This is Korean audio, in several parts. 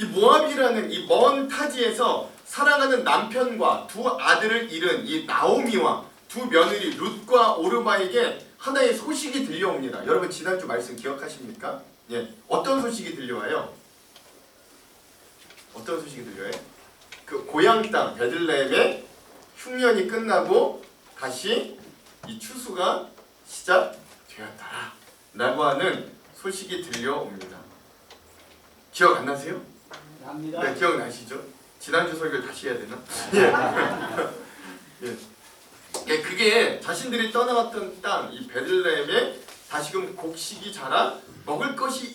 이 모압이라는 이 먼 타지에서 사랑하는 남편과 두 아들을 잃은 이 나오미와 두 며느리 룻과 오르바에게 하나의 소식이 들려옵니다. 여러분 지난주 말씀 기억하십니까? 예, 어떤 소식이 들려와요? 어떤 소식이 들려요? 그 고향 땅 베들레헴의 흉년이 끝나고 다시 이 추수가 시작되었더라 라고 하는 소식이 들려옵니다. 기억 안 나세요? 납니다. 네, 기억나시죠? 지난주 설교를 다시 해야 되나? 예. 예. 예, 그게 자신들이 떠나왔던 땅, 이 베들레헴에 다시금 곡식이 자라 먹을 것이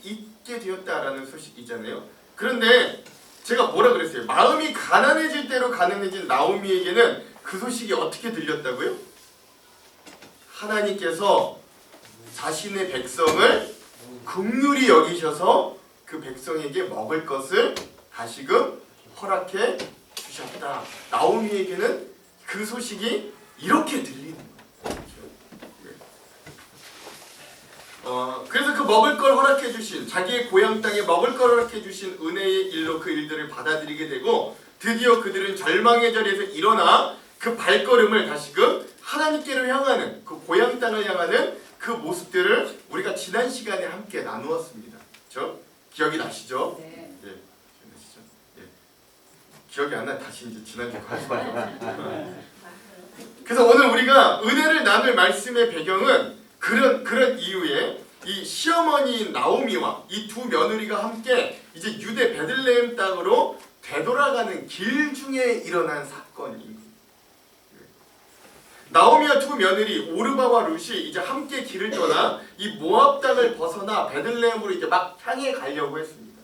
있게 되었다라는 소식이잖아요. 그런데 제가 뭐라 그랬어요? 마음이 가난해질 대로 가난해진 나오미에게는 그 소식이 어떻게 들렸다고요? 하나님께서 자신의 백성을 긍휼히 여기셔서 그 백성에게 먹을 것을 다시금 허락해 주셨다. 나오미에게는 그 소식이 이렇게 들리는 거예요. 그래서 그 먹을 걸 허락해 주신, 자기의 고향 땅에 먹을 걸 허락해 주신 은혜의 일로 그 일들을 받아들이게 되고, 드디어 그들은 절망의 자리에서 일어나 그 발걸음을 다시금 하나님께로 향하는, 그 고향 땅을 향하는 그 모습들을 우리가 지난 시간에 함께 나누었습니다. 그렇죠? 기억이 나시죠? 네. 예, 기억나시죠? 예. 기억이 안 나. 다시 이제 지난주 가지 말고. 그래서 오늘 우리가 은혜를 나눌 말씀의 배경은 그런 이유에 이 시어머니인 나오미와 이 두 며느리가 함께 이제 유대 베들레헴 땅으로 되돌아가는 길 중에 일어난 사건입니다. 나오미와 두 며느리 오르바와 룻이 이제 함께 길을 떠나 이 모압 땅을 벗어나 베들레헴으로 이제 막 향해 가려고 했습니다.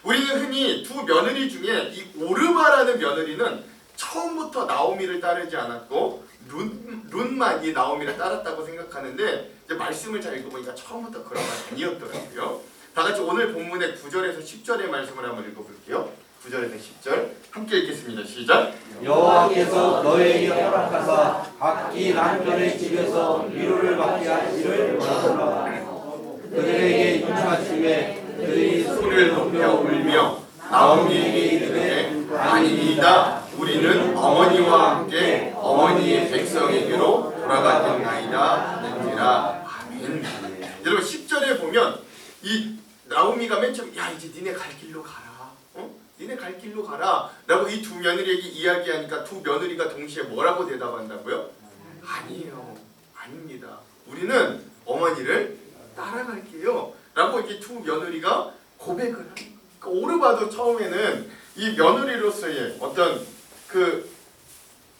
우리는 흔히 두 며느리 중에 이 오르바라는 며느리는 처음부터 나오미를 따르지 않았고 룻만 이 나오미를 따랐다고 생각하는데, 이제 말씀을 잘 읽어보니까 처음부터 그런 건 아니었더라고요. 다 같이 오늘 본문의 9절에서 10절의 말씀을 한번 읽어볼게요. 9절에서 10절 함께 읽겠습니다. 시작. 여호와께서 너에게 허락하사 각기 남편의 집에서 위로를 받게 하시기를 원하노라. 그들에게 인사하심에 그들이 소리를 높여 울며 나오미에게 이르되 아니이다, 우리는 어머니와 함께 어머니의 백성에게로 돌아가겠나이다 하는지라. 아멘. 여러분 10절에 보면 이 나오미가 맨 처음 야 이제 니네 갈 길로 가라, 니네 갈 길로 가라 라고 이 두 며느리에게 이야기하니까 두 며느리가 동시에 뭐라고 대답한다고요? 아니에요, 아닙니다, 우리는 어머니를 따라갈게요 라고 이렇게 두 며느리가 고백을 합니다. 그러니까 오르바도 처음에는 이 며느리로서의 어떤 그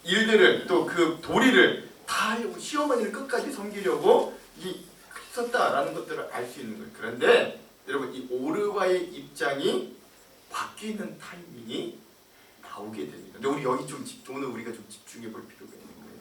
일들을, 또 그 도리를 다 하려고 시어머니를 끝까지 섬기려고 했었다라는 것들을 알 수 있는 거예요. 그런데 여러분 이 오르바의 입장이 바뀌는 타이밍이 나오게 됩니다. 근데 우리 여기 오늘 우리가 좀 집중해 볼 필요가 있는 거예요.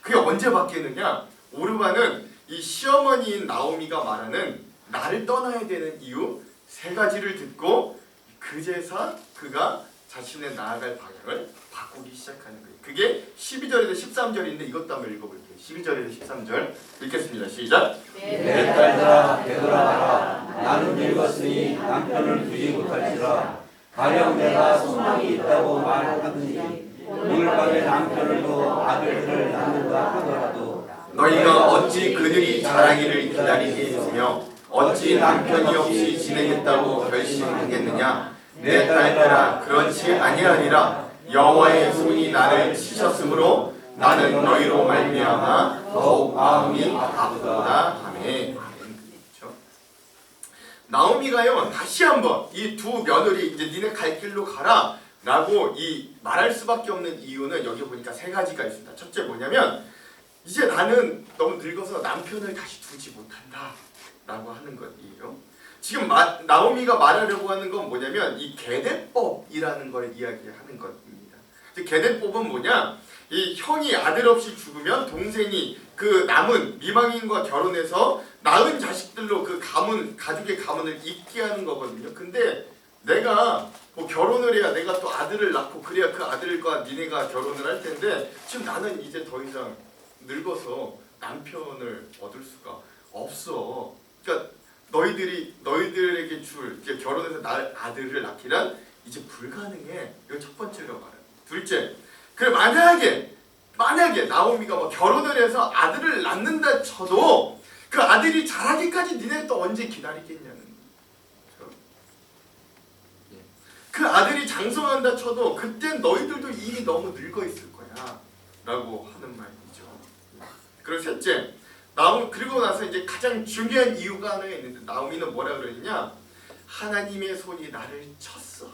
그게 언제 바뀌느냐? 오르바는 이 시어머니인 나오미가 말하는 나를 떠나야 되는 이유 세 가지를 듣고 그제서 그가 자신의 나아갈 방향을 바꾸기 시작하는 거예요. 그게 12절에서 13절인데 이것도 한번 읽어볼게요. 12절에서 13절 읽겠습니다. 시작. 내 딸들아 되돌아가라. 나는 늙었으니 남편을 두지 못할지라. 가령 내가 소망이 있다고 말하더니 오늘 밤에 남편을 둬 아들들을 낳는다 하더라도 너희가 어찌 그들이 자라기를 기다리겠으며 어찌 남편이 없이 지내겠다고 결심하겠느냐? 내 딸들아 그렇지 아니하리라. 여호와의 손이 나를 치셨으므로 나는 너희로 말미암아 더욱 마음이 아프다. 아멘. 그렇죠? 나오미가요 다시 한번 이 두 며느리 이제 니네 갈 길로 가라 라고 이 말할 수밖에 없는 이유는 여기 보니까 세 가지가 있습니다. 첫째 뭐냐면 이제 나는 너무 늙어서 남편을 다시 두지 못한다 라고 하는 것이에요. 지금 나오미가 말하려고 하는 건 뭐냐면 이 계대법이라는 걸 이야기하는 겁니다. 계대법은 뭐냐? 이 형이 아들 없이 죽으면 동생이 그 남은 미망인과 결혼해서 낳은 자식들로 그 가족의 가문을 잇게 하는 거거든요. 근데 내가 뭐 결혼을 해야 내가 또 아들을 낳고 그래야 그 아들과 니네가 결혼을 할 텐데 지금 나는 이제 더 이상 늙어서 남편을 얻을 수가 없어. 그러니까 너희들에게 줄 이제 결혼해서 낳을 아들을 낳기란 이제 불가능해. 이거 첫 번째로 말해. 둘째, 그래 만약에 나오미가 뭐 결혼을 해서 아들을 낳는다 쳐도 그 아들이 자라기까지 니네 또 언제 기다리겠냐는 거죠. 그 아들이 장성한다 쳐도 그땐 너희들도 이미 너무 늙어 있을 거야 라고 하는 말이죠. 그리고 셋째, 그리고 나서 이제 가장 중요한 이유가 하나 있는데 나오미는 뭐라 그러느냐, 하나님의 손이 나를 쳤어.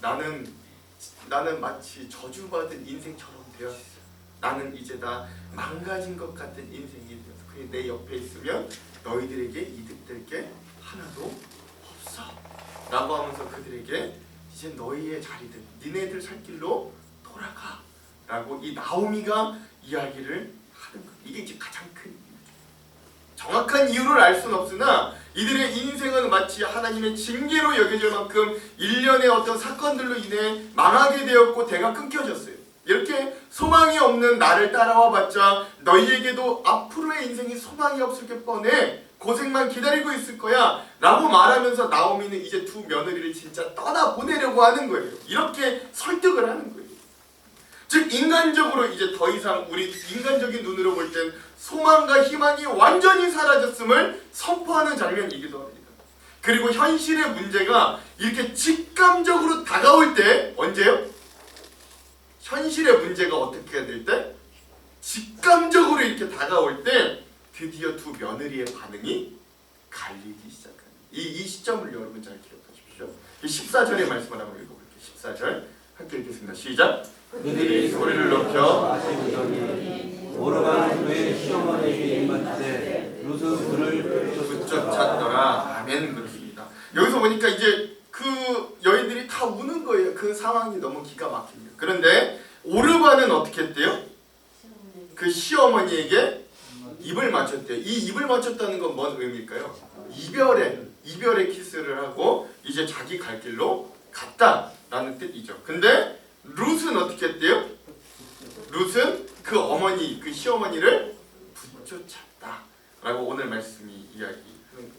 나는 마치 저주받은 인생처럼 되었어. 나는 이제 다 망가진 것 같은 인생이 되어서 그냥 내 옆에 있으면 너희들에게 이득될 게 하나도 없어 라고 하면서 그들에게 이제 너희의 자리들 니네들 살 길로 돌아가 라고 이 나오미가 이야기를 하는 거예요. 이게 이제 가장 큰 이유죠. 정확한 이유를 알 수는 없으나 이들의 인생은 마치 하나님의 징계로 여겨질 만큼 일련의 어떤 사건들로 인해 망하게 되었고 대가 끊겨졌어요. 이렇게 소망이 없는 나를 따라와 봤자 너희에게도 앞으로의 인생이 소망이 없을 게 뻔해. 고생만 기다리고 있을 거야 라고 말하면서 나오미는 이제 두 며느리를 진짜 떠나보내려고 하는 거예요. 이렇게 설득을 하는 거예요. 즉 인간적으로 이제 더 이상 우리 인간적인 눈으로 볼 땐 소망과 희망이 완전히 사라졌음을 선포하는 장면이기도 합니다. 그리고 현실의 문제가 이렇게 직감적으로 다가올 때 언제요? 현실의 문제가 어떻게 될 때? 직감적으로 이렇게 다가올 때 드디어 두 며느리의 반응이 갈리기 시작합니다. 이 시점을 여러분 잘 기억하십시오. 14절의 말씀을 한번 읽어볼게요. 14절 함께 읽겠습니다. 시작. 그들이 소리를 높여 마시더니 오르가는 그의 시어머니에게 입맞추되 룻은 그를 붙여찼더라. 아멘. 그렇습니다. 여기서 보니까 이제 그 여인들이 다 우는 거예요. 그 상황이 너무 기가 막힙니다. 그런데 오르바는 어떻게 했대요? 그 시어머니에게 입을 맞췄대요. 이 입을 맞췄다는 건 뭔 의미일까요? 이별의 키스를 하고 이제 자기 갈 길로 갔다라는 뜻이죠. 근데 룻은 어떻게 했대요? 룻은 그 어머니, 그 시어머니를 붙여찼다라고 오늘 말씀이 이야기하는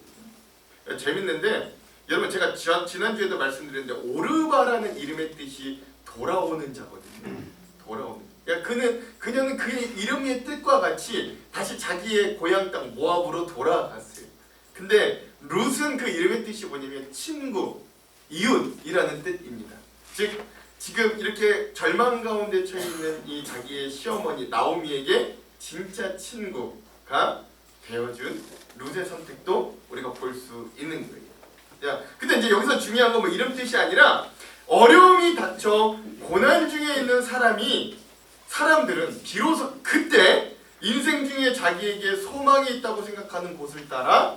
거예요. 재밌는데 여러분 제가 지난주에도 말씀드렸는데 오르바라는 이름의 뜻이 돌아오는 자거든요. 돌아오는. 그러니까 그녀는 그의 이름의 뜻과 같이 다시 자기의 고향 땅 모압으로 돌아갔어요. 근데 룻은 그 이름의 뜻이 뭐냐면 친구, 이웃이라는 뜻입니다. 즉 지금 이렇게 절망 가운데 처해 있는 이 자기의 시어머니 나오미에게 진짜 친구가 되어준 룻의 선택도 우리가 볼 수 있는 거예요. 야, 근데 이제 여기서 중요한 건 뭐 이런 뜻이 아니라 어려움이 닥쳐 고난 중에 있는 사람들은 비로소 그때 인생 중에 자기에게 소망이 있다고 생각하는 곳을 따라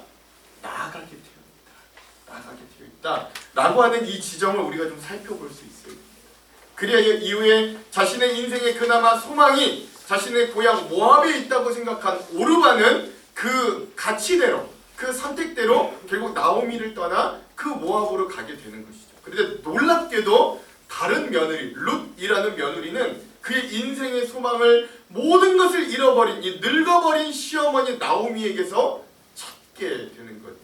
나아가게 되어 있다 라고 하는 이 지점을 우리가 좀 살펴볼 수 있어요. 그래야 이후에 자신의 인생에 그나마 소망이 자신의 고향 모압에 있다고 생각한 오르바는 그 가치대로 그 선택대로 결국 나오미를 떠나 그 모압으로 가게 되는 것이죠. 그런데 놀랍게도 다른 며느리 룻이라는 며느리는 그의 인생의 소망을 모든 것을 잃어버린 이 늙어버린 시어머니 나오미에게서 찾게 되는 것이에요.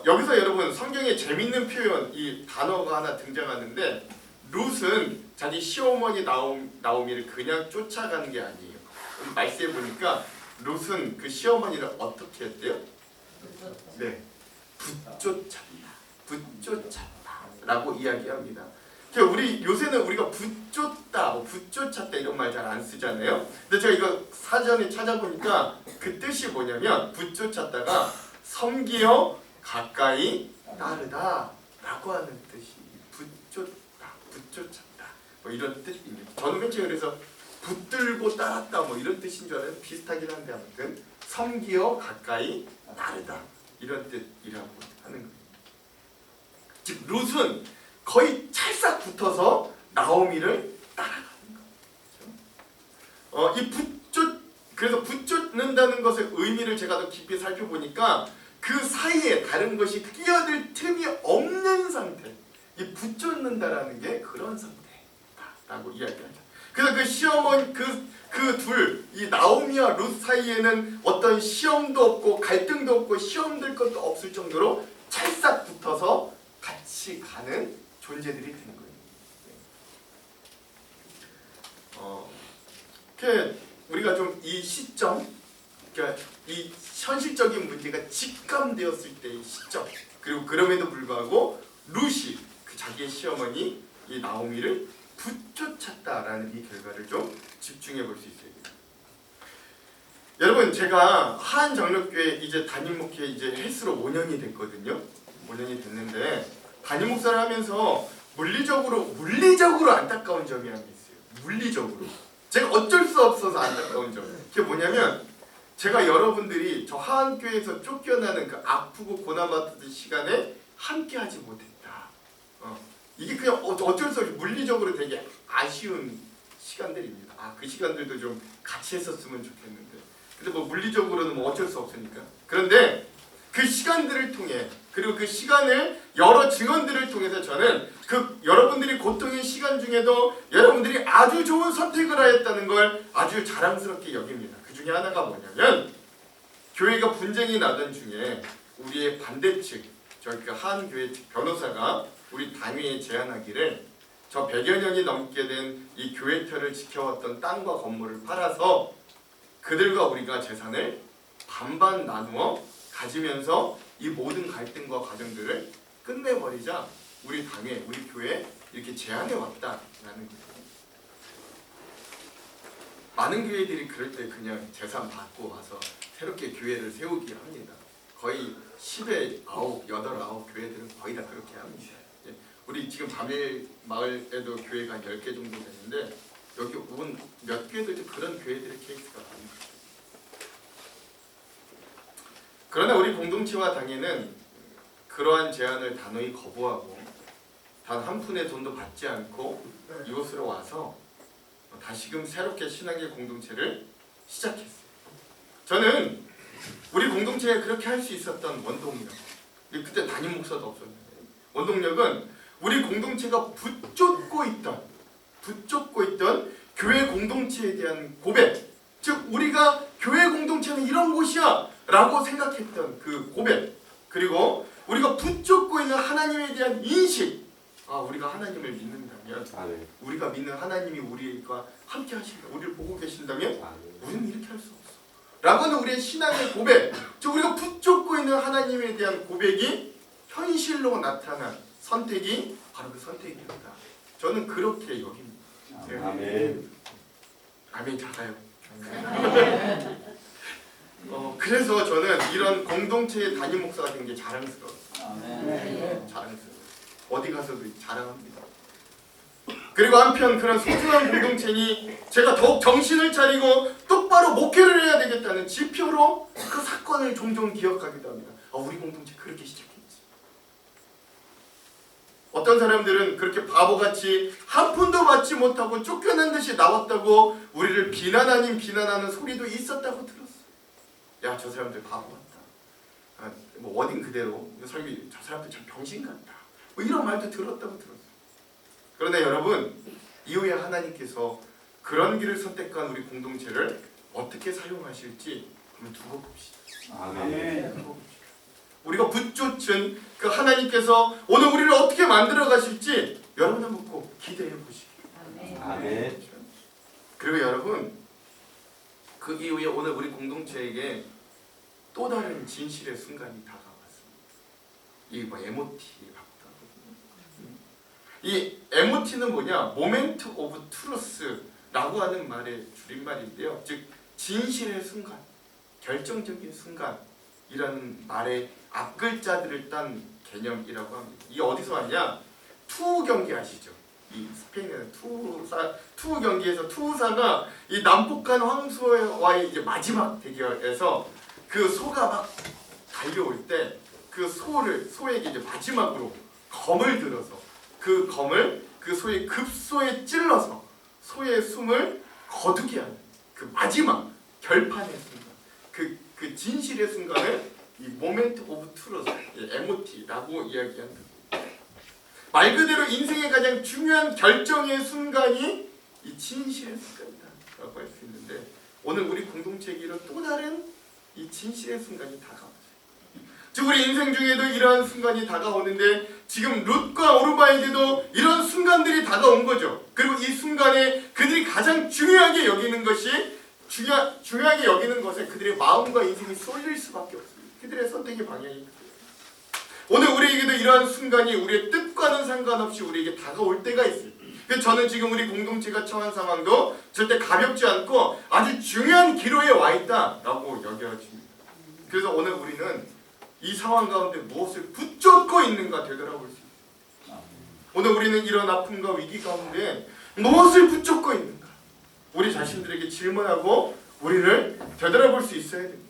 여기서 여러분 성경에 재밌는 표현 이 단어가 하나 등장하는데 룻은 자기 시어머니 나오미를 그냥 쫓아가는 게 아니에요. 말씀해 보니까 룻은 그 시어머니를 어떻게 했대요? 네, 붙쫓았다라고 이야기합니다. 우리 요새는 우리가 붙쫓다, 붙쫓았다 이런 말 잘 안 쓰잖아요. 근데 제가 이거 사전에 찾아보니까 그 뜻이 뭐냐면 붙쫓았다가 섬기어 가까이 따르다라고 하는 뜻이 붙쫓았다 뭐 이런 뜻입니다. 저는 맨 처음에 그래서 붙들고 따랐다 뭐 이런 뜻인 줄 알았는데 비슷하긴 한데 아무튼 섬기어 가까이 따르다 이런 뜻이라고 하는 거예요. 즉 룻은 거의 찰싹 붙어서 나오미를 따라가는 거죠. 그래서 붙쫓는다는 것의 의미를 제가 더 깊이 살펴보니까 그 사이에 다른 것이 끼어들 틈이 없는 상태. 이 붙쫓는다라는 게 그런 상태다라고 이야기하죠. 그래서 그 시어머니 그 둘, 이 나오미와 룻 사이에는 어떤 시험도 없고 갈등도 없고 시험될 것도 없을 정도로 찰싹 붙어서 같이 가는 존재들이 되는 거예요. 이렇게 우리가 좀 이 시점, 그러니까 이 현실적인 문제가 직감되었을 때의 시점, 그리고 그럼에도 불구하고 룻이 그 자기의 시어머니 이 나오미를 붙쫓았다라는 이 결과를 좀 집중해 볼 수 있어요. 여러분, 제가 하안정력교회 이제 담임 목회 이제 횟수로 5년이 됐거든요. 5년이 됐는데 담임 목사를 하면서 물리적으로 안타까운 점이 하나 있어요. 물리적으로 제가 어쩔 수 없어서 안타까운 점. 그게 뭐냐면 제가 여러분들이 저 하안교회에서 쫓겨나는 그 아프고 고난받던 시간에 함께하지 못했다. 이게 그냥 어쩔 수 없이 물리적으로 되게 아쉬운 시간들입니다. 그 시간들도 좀 같이 했었으면 좋겠는데. 근데 뭐 물리적으로는 뭐 어쩔 수 없으니까. 그런데 그 시간들을 통해, 그리고 그 시간을 여러 증언들을 통해서 저는 그 여러분들이 고통의 시간 중에도 여러분들이 아주 좋은 선택을 하였다는 걸 아주 자랑스럽게 여깁니다. 그 중에 하나가 뭐냐면 교회가 분쟁이 나던 중에 우리의 반대측, 저희 그 하안교회 변호사가 우리 당회에 제안하기를 저 100여 년이 넘게 된 이 교회터를 지켜왔던 땅과 건물을 팔아서 그들과 우리가 재산을 반반 나누어 가지면서 이 모든 갈등과 과정들을 끝내버리자 우리 당회, 우리 교회 이렇게 제안해 왔다라는 거예요. 많은 교회들이 그럴 때 그냥 재산 받고 와서 새롭게 교회를 세우기 합니다. 거의 10에 9, 8, 9 교회들은 거의 다 그렇게 합니다. 우리 지금 밤일 마을에도 교회가 한 10개 정도 되는데 여기 온 몇 교회들도 그런 교회들의 케이스가 많습니다. 그러나 우리 공동체와 당회는 그러한 제안을 단호히 거부하고 단 한 푼의 돈도 받지 않고 이곳으로 와서 다시금 새롭게 신앙의 공동체를 시작했어요. 저는 우리 공동체에 그렇게 할 수 있었던 원동력, 그때 담임 목사도 없었는데 원동력은 우리 공동체가 붙잡고 있던 교회 공동체에 대한 고백, 즉 우리가 교회 공동체는 이런 곳이야 라고 생각했던 그 고백, 그리고 우리가 붙잡고 있는 하나님에 대한 인식, 우리가 하나님을 믿는다면, 우리가 믿는 하나님이 우리가 함께 하신다, 우리를 보고 계신다면 우리는 이렇게 할 수 없어 라고는 우리의 신앙의 고백, 즉 우리가 붙잡고 있는 하나님에 대한 고백이 현실로 나타난 선택이 바로 그 선택이었다. 저는 그렇게 여깁니다. 아멘. 아멘 작아요. 그래서 저는 이런 공동체의 담임 목사가 된 게 자랑스러워요. 자랑스러워요. 어디 가서도 자랑합니다. 그리고 한편 그런 소중한 공동체니 제가 더욱 정신을 차리고 똑바로 목회를 해야 되겠다는 지표로 그 사건을 종종 기억하기도 합니다. 우리 공동체 그렇게 시작했지. 어떤 사람들은 그렇게 바보같이 한 푼도 받지 못하고 쫓겨난 듯이 나왔다고 우리를 비난 아닌 비난하는 소리도 있었다고 들었어요. 야, 저 사람들 바보 같다. 뭐 워딩 그대로 저 사람들 참 병신 같다. 뭐 이런 말도 들었다고 들었어요. 그러나 여러분, 이후에 하나님께서 그런 길을 선택한 우리 공동체를 어떻게 사용하실지 한번 두고 봅시다. 아멘. 우리가 붙쫓은 그 하나님께서 오늘 우리를 어떻게 만들어 가실지 여러분 한번 꼭 기대해 보시기. 아멘. 그리고 여러분, 그 이후에 오늘 우리 공동체에게 또 다른 진실의 순간이 다가왔습니다. 이 MOT 이 MOT는 뭐냐? 모멘트 오브 트루스라고 하는 말의 줄임말인데요. 즉 진실의 순간, 결정적인 순간이라는 말의 앞글자들을 딴 개념이라고 합니다. 이게 어디서 왔냐? 투우 경기 아시죠? 이 스페인에는 투우 경기에서 투우사가 이 남북한 황소와의 이제 마지막 대결에서 그 소가 막 달려올 때 그 소에게 이제 마지막으로 검을 들어서 그 검을 그 소의 급소에 찔러서 소의 숨을 거두게 하는 그 마지막 결판의 순간, 그 진실의 순간을 이 모멘트 오브 트루스, MOT라고 이야기한다. 말 그대로 인생의 가장 중요한 결정의 순간이 이 진실의 순간이다라고 할 수 있는데 오늘 우리 공동체에게는 또 다른 이 진실의 순간이 다가오죠. 즉 우리 인생 중에도 이러한 순간이 다가오는데 지금 룻과 오르바에게도 이런 순간들이 다가온 거죠. 그리고 이 순간에 그들이 가장 중요하게 여기는 것이 중요하게 여기는 것에 그들의 마음과 인생이 쏠릴 수밖에 없습니다. 그들의 선택의 방향이 오늘 우리에게도 이러한 순간이 우리의 뜻과는 상관없이 우리에게 다가올 때가 있어요. 그래서 저는 지금 우리 공동체가 처한 상황도 절대 가볍지 않고 아주 중요한 기로에 와 있다라고 여겨집니다. 그래서 오늘 우리는 이 상황 가운데 무엇을 붙잡고 있는가 되돌아볼 수 있어요. 오늘 우리는 이런 아픔과 위기 가운데 무엇을 붙잡고 있는가 우리 자신들에게 질문하고 우리를 되돌아볼 수 있어야 됩니다.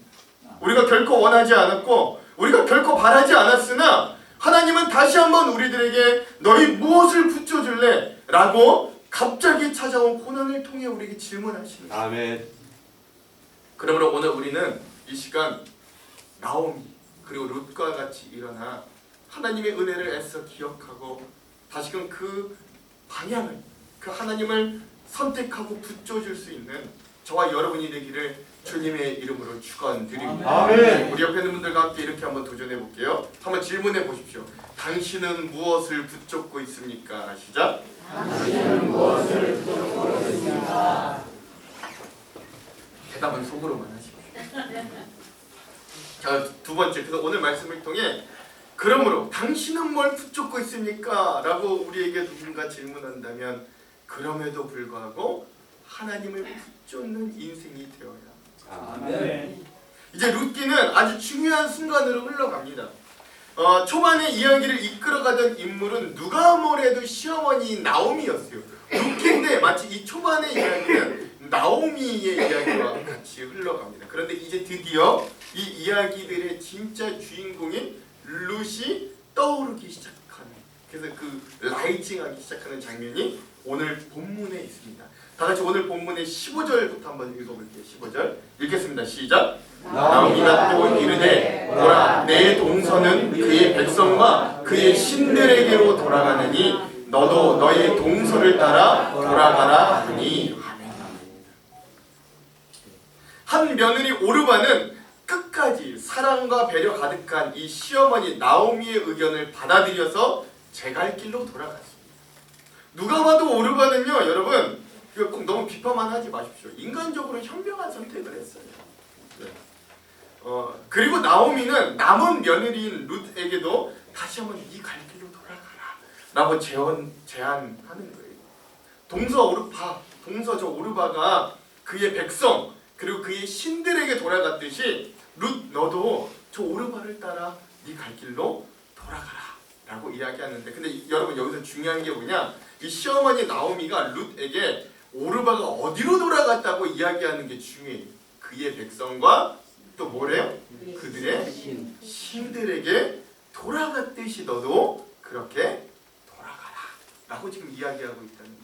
우리가 결코 원하지 않았고 우리가 결코 바라지 않았으나 하나님은 다시 한번 우리들에게 너희 무엇을 붙여줄래? 라고 갑자기 찾아온 고난을 통해 우리에게 질문하시는 거예요. 아멘. 그러므로 오늘 우리는 이 시간 나오미 그리고 룻과 같이 일어나 하나님의 은혜를 애써 기억하고 다시금 그 방향을 그 하나님을 선택하고 붙여줄 수 있는 저와 여러분이 되기를 주님의 이름으로 축원드립니다. 아멘. 우리 옆에 있는 분들과 함께 이렇게 한번 도전해 볼게요. 한번 질문해 보십시오. 당신은 무엇을 붙잡고 있습니까? 시작. 당신은 무엇을 붙잡고 있습니까? 대답은 속으로만 하십시오. 자, 두 번째. 그래서 오늘 말씀을 통해 그러므로 당신은 뭘 붙잡고 있습니까? 라고 우리에게 누군가 질문한다면 그럼에도 불구하고 하나님을 붙잡는 인생이 되어야 아멘. 이제 룻기는 아주 중요한 순간으로 흘러갑니다. 초반에 이야기를 이끌어가던 인물은 누가 뭐래도 시어머니 나오미였어요. 룻기인데 마치 이 초반의 이야기는 나오미의 이야기와 같이 흘러갑니다. 그런데 이제 드디어 이 이야기들의 진짜 주인공인 룻이 떠오르기 시작하는 그래서 그 라이징하기 시작하는 장면이 오늘 본문에 있습니다. 다 같이 오늘 본문의 15절부터 한번 읽어볼게요. 15절 읽겠습니다. 시작. 나오미가 또 이르되 보라 내 동서는 그의 백성과 그의 신들에게로 돌아가느니 너도 너의 동서를 따라 돌아가라 하니 아멘. 한 며느리 오르바는 끝까지 사랑과 배려 가득한 이 시어머니 나오미의 의견을 받아들여서 제 갈 길로 돌아갔습니다. 누가 봐도 오르바는요 여러분 이거 꼭 너무 비판만 하지 마십시오. 인간적으로 현명한 선택을 했어요. 네. 그리고 나오미는 남은 며느리인 룻에게도 다시 한번 네 갈 길로 돌아가라 라고 제안하는 거예요. 동서 저 오르바가 그의 백성 그리고 그의 신들에게 돌아갔듯이 룻 너도 저 오르바를 따라 네 갈 길로 돌아가라 라고 이야기하는데 근데 여러분 여기서 중요한 게 뭐냐 이 시어머니 나오미가 룻에게 오르바가 어디로 돌아갔다고 이야기하는 게 중요해요. 그의 백성과 또 뭐래요? 그들의 신들에게 돌아갔듯이 너도 그렇게 돌아가라 라고 지금 이야기하고 있다는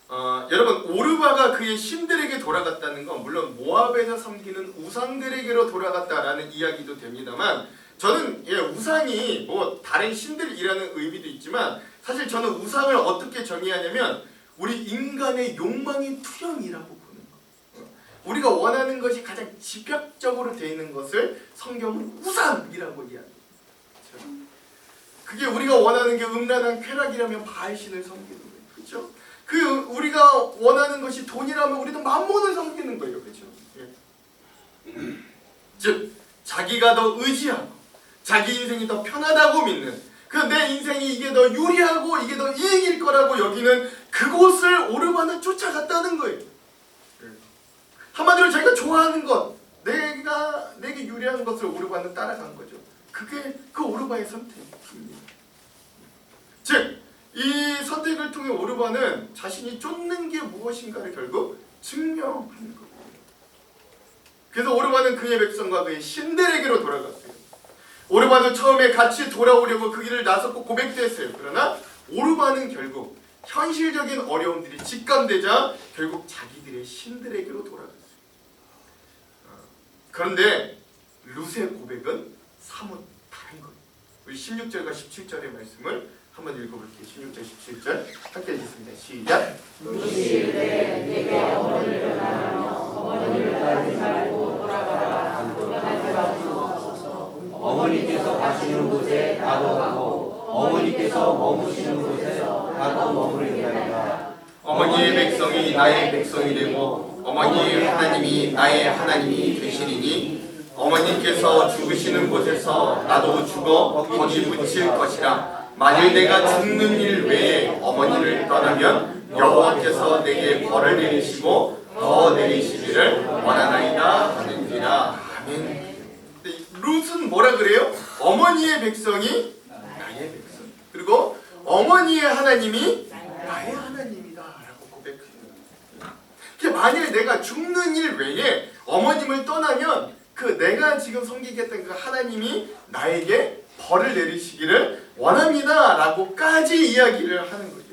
거예요. 여러분 오르바가 그의 신들에게 돌아갔다는 건 물론 모압에서 섬기는 우상들에게로 돌아갔다라는 이야기도 됩니다만 저는 우상이 뭐 다른 신들이라는 의미도 있지만 사실 저는 우상을 어떻게 정의하냐면 우리 인간의 욕망의 투영이라고 보는 거예요. 우리가 원하는 것이 가장 집약적으로 되어 있는 것을 성경은 우상이라고 이야기해요. 그게 우리가 원하는 게 음란한 쾌락이라면 바알신을 섬기는 거예요. 그렇죠? 그 우리가 원하는 것이 돈이라면 우리도 만몬을 섬기는 거예요. 그렇죠? 즉 자기가 더 의지하고 자기 인생이 더 편하다고 믿는 그 내 인생이 이게 더 유리하고 이게 더 이익일 거라고 여기는 그곳을 오르바는 쫓아갔다는 거예요. 한마디로 자기가 좋아하는 것 내게 유리한 것을 오르바는 따라간 거죠. 그게 그 오르바의 선택입니다. 즉 이 선택을 통해 오르바는 자신이 쫓는 게 무엇인가를 결국 증명하는 거예요. 그래서 오르바는 그의 백성과 그의 신들에게로 돌아갔어요. 오르바도 처음에 같이 돌아오려고 그 길을 나섰고 고백도 했어요. 그러나 오르바는 결국 현실적인 어려움들이 직감되자 결국 자기들의 신들에게로 돌아갔어요. 그런데 룻의 고백은 사뭇 다른 거예요. 우리 16절과 17절의 말씀을 한번 읽어볼게요. 16절 17절 함께 읽겠습니다. 시작. 룻이 이르되 네게 어머니를 만나며 어머니를 따르지 말고 돌아가라. 떠나지 마옵소서. 어머니께서 가시는 곳에 나도 가고 어머니께서 머무시는 곳에 나도 머무르리이다. 어머니의 백성이 나의 백성이 되고 어머니의 하나님이 나의 하나님이 되시리니 어머니께서 죽으시는 곳에서 나도 죽어 거기 묻힐 것이라. 만일 내가 죽는 일 외에 어머니를 떠나면 여호와께서 내게 벌을 내리시고 더 내리시기를 원하나이다 하는지라. 아멘. 룻은 뭐라 그래요? 어머니의 백성이 나의 백성. 그리고 어머니의 하나님이 나의 하나님이다 라고 고백합니다. 만일 내가 죽는 일 외에 어머님을 떠나면 그 내가 지금 섬기겠다는 그 하나님이 나에게 벌을 내리시기를 원합니다 라고까지 이야기를 하는 거죠.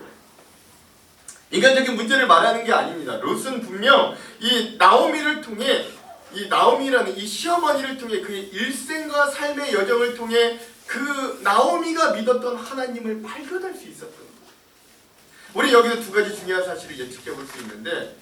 인간적인 문제를 말하는 게 아닙니다. 룻은 분명 이 나오미를 통해, 이 나오미라는 이 시어머니를 통해 그의 일생과 삶의 여정을 통해 그 나오미가 믿었던 하나님을 발견할 수 있었던 거예요. 우리 여기서 두 가지 중요한 사실을 예측해 볼 수 있는데,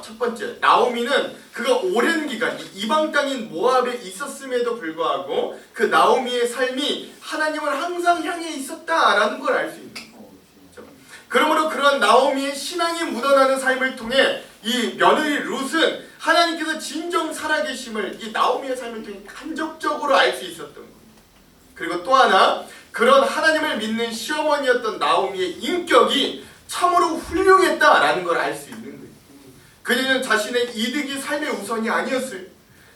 첫 번째, 나오미는 그가 오랜 기간 이방 땅인 모압에 있었음에도 불구하고 그 나오미의 삶이 하나님을 항상 향해 있었다라는 걸 알 수 있는 거죠. 그러므로 그런 나오미의 신앙이 묻어나는 삶을 통해 이 며느리 룻은 하나님께서 진정 살아계심을 이 나오미의 삶을 통해 간접적으로 알 수 있었던 거예요. 그리고 또 하나, 그런 하나님을 믿는 시어머니였던 나오미의 인격이 참으로 훌륭했다라는 걸 알 수 있는 거예요. 그녀는 자신의 이득이 삶의 우선이 아니었어요.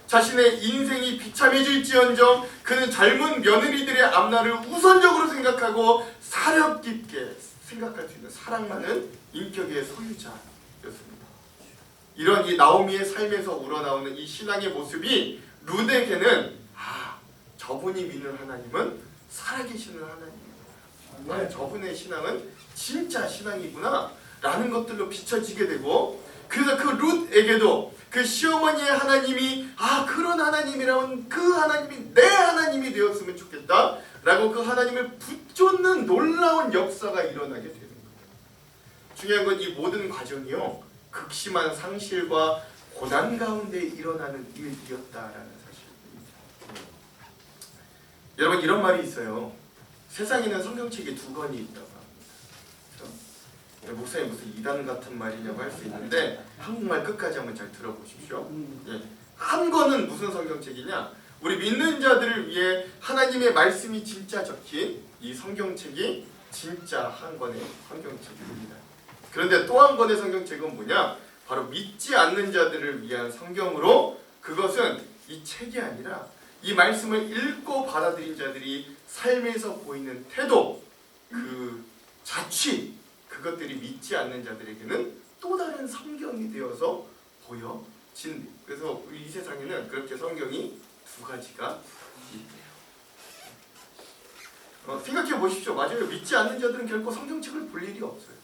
자신의 인생이 비참해질지언정 그는 젊은 며느리들의 앞날을 우선적으로 생각하고 사력 깊게 생각할 수 있는 사랑 많은 인격의 소유자였습니다. 이런 이 나오미의 삶에서 우러나오는 이 신앙의 모습이 룻에게는 저분이 믿는 하나님은 살아계시는 하나님이구나. 저분의 신앙은 진짜 신앙이구나 라는 것들로 비춰지게 되고, 그래서 그 룻에게도 그 시어머니의 하나님이 그런 하나님이라면 그 하나님이 내 하나님이 되었으면 좋겠다 라고 그 하나님을 붙잡는 놀라운 역사가 일어나게 되는 거예요. 중요한 건 이 모든 과정이요, 극심한 상실과 고난 가운데 일어나는 일이었다라는 사실입니다. 여러분, 이런 말이 있어요. 세상에는 성경책이 두 권이 있다고 합니다. 목사님 무슨 이단 같은 말이냐고 할 수 있는데 한국말 끝까지 한번 잘 들어보십시오. 한 권은 무슨 성경책이냐? 우리 믿는 자들을 위해 하나님의 말씀이 진짜 적힌 이 성경책이 진짜 한 권의 성경책입니다. 그런데 또 한 권의 성경책은 뭐냐? 바로 믿지 않는 자들을 위한 성경으로, 그것은 이 책이 아니라 이 말씀을 읽고 받아들인 자들이 삶에서 보이는 태도, 그 자취, 그것들이 믿지 않는 자들에게는 또 다른 성경이 되어서 보여진. 그래서 이 세상에는 그렇게 성경이 두 가지가 있대요. 생각해 보십시오. 맞아요. 믿지 않는 자들은 결코 성경책을 볼 일이 없어요.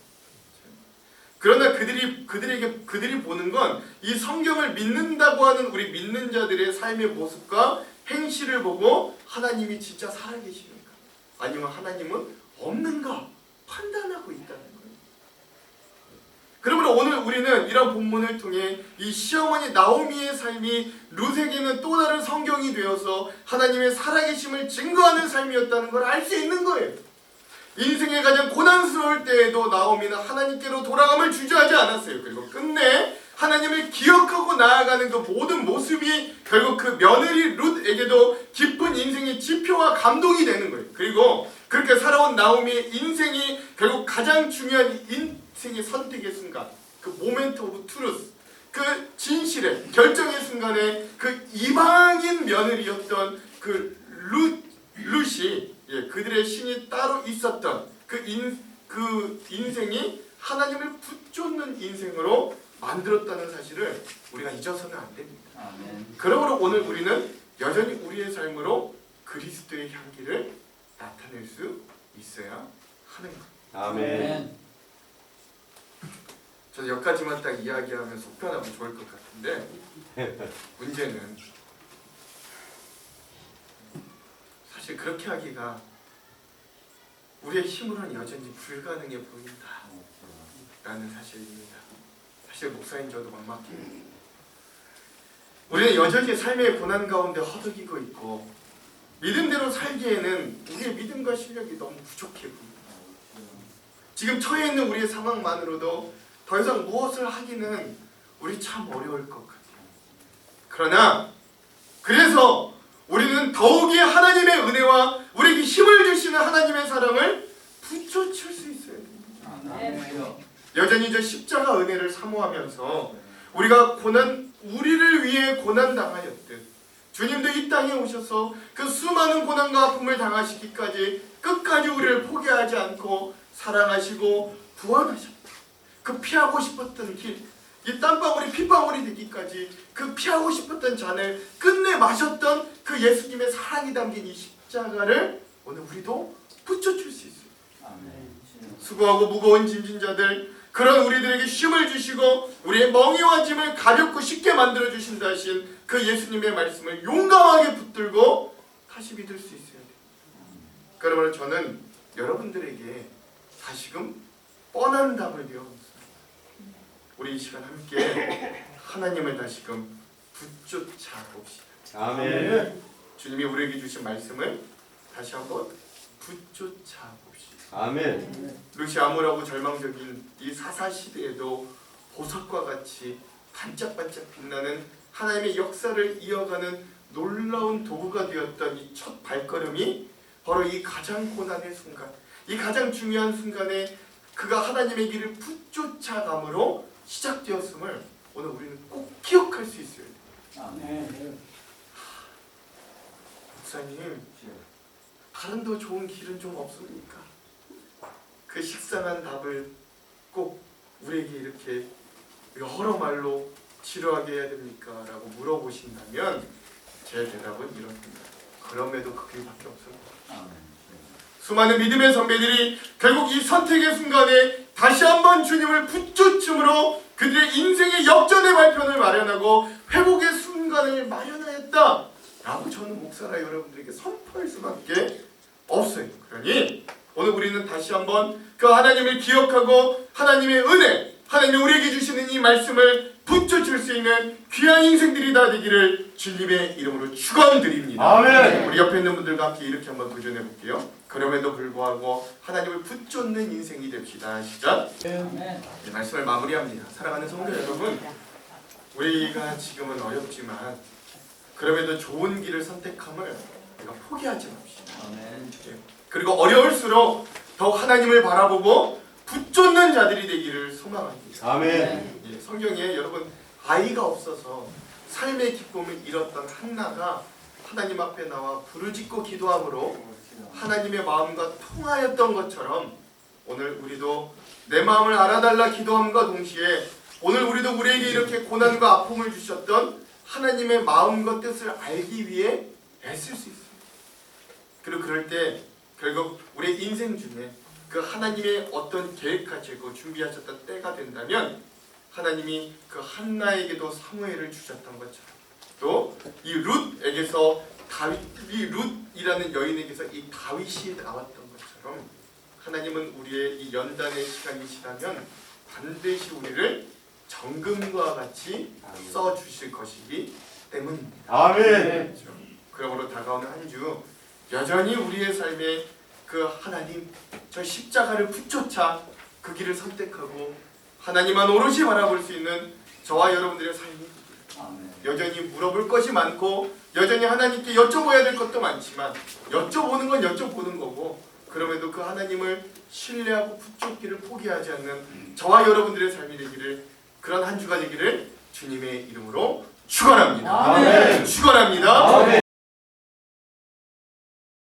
그러나 그들이 보는 건 이 성경을 믿는다고 하는 우리 믿는 자들의 삶의 모습과 행실을 보고 하나님이 진짜 살아계시는가, 아니면 하나님은 없는가 판단하고 있다는 거예요. 그러므로 오늘 우리는 이런 본문을 통해 이 시어머니 나오미의 삶이 룻에게는 또 다른 성경이 되어서 하나님의 살아계심을 증거하는 삶이었다는 걸 알 수 있는 거예요. 인생의 가장 고난스러울 때에도 나오미는 하나님께로 돌아감을 주저하지 않았어요. 그리고 끝내 하나님을 기억하고 나아가는 그 모든 모습이 결국 그 며느리 룻에게도 깊은 인생의 지표와 감동이 되는 거예요. 그리고 그렇게 살아온 나오미의 인생이 결국 가장 중요한 인생의 선택의 순간, 그 모멘트 오브 트루스, 그 진실의 결정의 순간에 그 이방인 며느리였던 그 룻이, 그들의 신이 따로 있었던 그 인생이 하나님을 붙잡는 인생으로 만들었다는 사실을 우리가 잊어서는 안 됩니다. 아멘. 그러므로 오늘 우리는 여전히 우리의 삶으로 그리스도의 향기를 나타낼 수 있어야 하는 것. 아멘. 저는 여기까지만 딱 이야기하면 속편하면 좋을 것 같은데 문제는 사실 그렇게 하기가 우리의 힘으로는 여전히 불가능해 보인다 라는 사실입니다. 사실 목사인 저도 막막해요. 우리는 여전히 삶의 고난 가운데 허덕이고 있고 믿음대로 살기에는 우리의 믿음과 실력이 너무 부족해 보입니다. 지금 처해 있는 우리의 상황만으로도 더 이상 무엇을 하기는 우리 참 어려울 것 같아요. 그러나 그래서 우리는 더욱이 하나님의 은혜와 우리에게 힘을 주시는 하나님의 사랑을 붙여칠 수 있어야 됩니다. 여전히 저 십자가 은혜를 사모하면서 우리가 우리를 위해 고난 당하였듯 주님도 이 땅에 오셔서 그 수많은 고난과 아픔을 당하시기까지 끝까지 우리를 포기하지 않고 사랑하시고 구원하셨다. 그 피하고 싶었던 길, 이 땀방울이 핏방울이 되기까지 그 피하고 싶었던 잔을 끝내 마셨던 그 예수님의 사랑이 담긴 이 십자가를 오늘 우리도 붙여줄 수 있어요. 수고하고 무거운 짐진 자들, 그런 우리들에게 힘을 주시고 우리의 멍에와 짐을 가볍고 쉽게 만들어 주신다 하신 그 예수님의 말씀을 용감하게 붙들고 다시 믿을 수 있어야 돼요. 그러므로 저는 여러분들에게 다시금 뻔한 답을 배워봅니다. 우리 이 시간 함께 하나님을 다시금 붙쫓아 봅시다. 아멘. 주님이 우리에게 주신 말씀을 다시 한번 붙쫓아 봅시다. 아멘. 루시 암울하고 절망적인 이 사사 시대에도 보석과 같이 반짝반짝 빛나는 하나님의 역사를 이어가는 놀라운 도구가 되었던 이 첫 발걸음이 바로 이 가장 고난의 순간, 이 가장 중요한 순간에 그가 하나님의 길을 붙쫓아감으로 시작되었음을 오늘 우리는 꼭 기억할 수 있어야 돼요. 목사님, 다른 더 좋은 길은 좀 없습니까? 그 식상한 답을 꼭 우리에게 이렇게 여러 말로 지루하게 해야 됩니까? 라고 물어보신다면 제 대답은 이렇습니다. 그럼에도 그 길밖에 없습니다. 수많은 믿음의 선배들이 결국 이 선택의 순간에 다시 한번 주님을 붙쫓음으로 그들의 인생의 역전의 발편을 마련하고 회복의 순간을 마련하였다 라고 저는 목사라 여러분들에게 선포할 수밖에 없어요. 그러니 오늘 우리는 다시 한번 그 하나님을 기억하고 하나님의 은혜, 하나님이 우리에게 주시는 이 말씀을 붙여줄 수 있는 귀한 인생들이 다 되기를 주님의 이름으로 축원드립니다. 아멘. 우리 옆에 있는 분들과 함께 이렇게 한번 도전해 볼게요. 그럼에도 불구하고 하나님을 붙쫓는 인생이 됩시다. 시작. 이 말씀을 마무리합니다. 사랑하는 성도 여러분, 우리가 지금은 어렵지만 그럼에도 좋은 길을 선택함을 우리가 포기하지 맙시다. 그리고 어려울수록 더욱 하나님을 바라보고 붙쫓는 자들이 되기를 소망합니다. 아멘. 예, 성경에 여러분 아이가 없어서 삶의 기쁨을 잃었던 한나가 하나님 앞에 나와 부르짖고 기도함으로 하나님의 마음과 통하였던 것처럼 오늘 우리도 내 마음을 알아달라 기도함과 동시에 오늘 우리도 우리에게 이렇게 고난과 아픔을 주셨던 하나님의 마음과 뜻을 알기 위해 애쓸 수 있습니다. 그리고 그럴 때 결국 우리의 인생 중에 그 하나님의 어떤 계획하시고 준비하셨던 때가 된다면 하나님이 그 한나에게도 사무엘을 주셨던 것처럼 또 이 룻에게서 이 룻이라는 여인에게서 이 다윗이 나왔던 것처럼 하나님은 우리의 이 연단의 시간이 지나면 반드시 우리를 정금과 같이 써주실 것이기 때문입니다. 아멘. 그러므로 다가오는 한 주 여전히 우리의 삶에 그 하나님 저 십자가를 붙쫓아 그 길을 선택하고 하나님만 오롯이 바라볼 수 있는 저와 여러분들의 삶이 여전히 물어볼 것이 많고 여전히 하나님께 여쭤봐야 될 것도 많지만 여쭤보는 건 여쭤보는 거고 그럼에도 그 하나님을 신뢰하고 붙잡기를 포기하지 않는 저와 여러분들의 삶이 되기를 그런 한 주가 되기를 주님의 이름으로 축원합니다. 아멘. 축원합니다. 아멘.